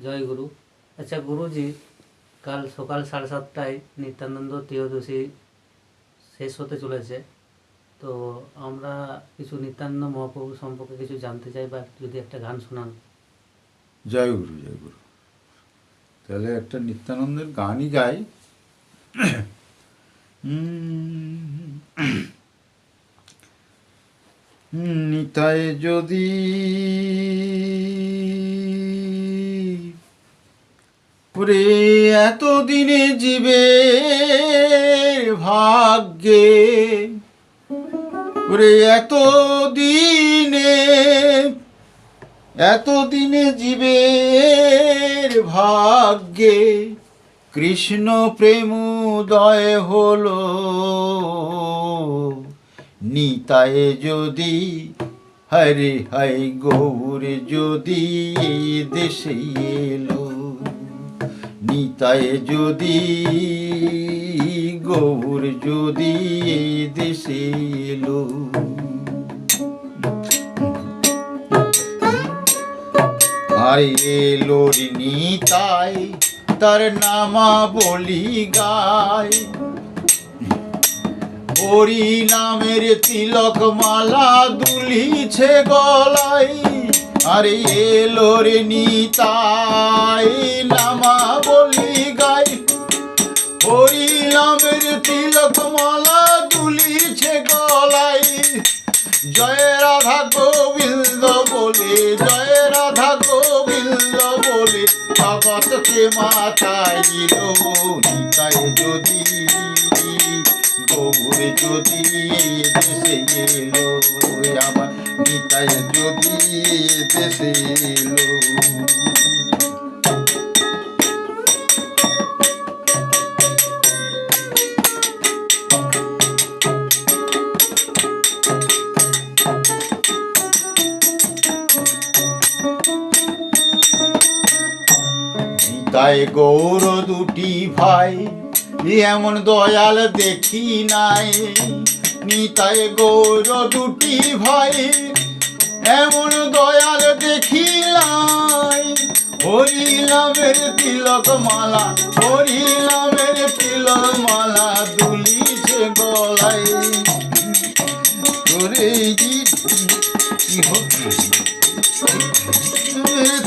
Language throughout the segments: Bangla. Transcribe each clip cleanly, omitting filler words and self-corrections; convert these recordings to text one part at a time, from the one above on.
জয় গুরু। আচ্ছা গুরুজি, কাল সকাল 7:30টায় নিত্যানন্দ ত্রয়োদশী শেষ হতে চলেছে। তো আমরা কিছু নিত্যানন্দ মহাপ্রভু সম্পর্কে কিছু জানতে চাই, বা যদি একটা গান শোনান। জয় গুরু, জয় গুরু। তাহলে একটা নিত্যানন্দের গানই গাই। নিতাই যদি ওরে এতদিনে জীবের ভাগ্যে, ওরে এতদিনে জীবের ভাগ্যে কৃষ্ণ প্রেম উদয় হলো। নিতায় যদি হরে হাই গৌর যদি এই দেশে এলো, নিতায় যদি গৌর যদি এই দেশে এলো। আর এলো নিতাই তার নামা বলি গায়, হরি নামের তিলক মালা দুলিছে গলায়। আরে এলো রে নিতাই নামা বলি গায়, হরি নামের তিলক মালা দুলিছে গলায়। জয় রাধা গোবিন্দ বলে, জয় রাধা গোবিন্দ বলে ভগতকে মাতাইল। নিতাই যদি গৌর যদি দেশে এলো, আমার নিতাই যদি দেশে এলো। নিতাই গৌর দুটি ভাই এমন দয়াল দেখি নাই। নিতাই গৌর দুটি ভাই এমন দয়াল দেখি নাই। হরি নামের তিলক মালা, হরি নামের তিলক মালা দুলিছে গলায়। তোরে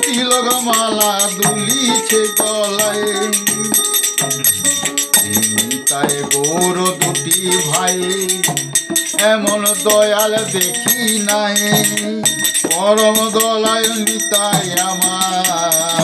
তিলক মালা দুলিছে গলায়। নিতাই গৌর দুটি ভাই এমন দয়াল দেখি নাই। পরম দয়াল নিতাই আমার।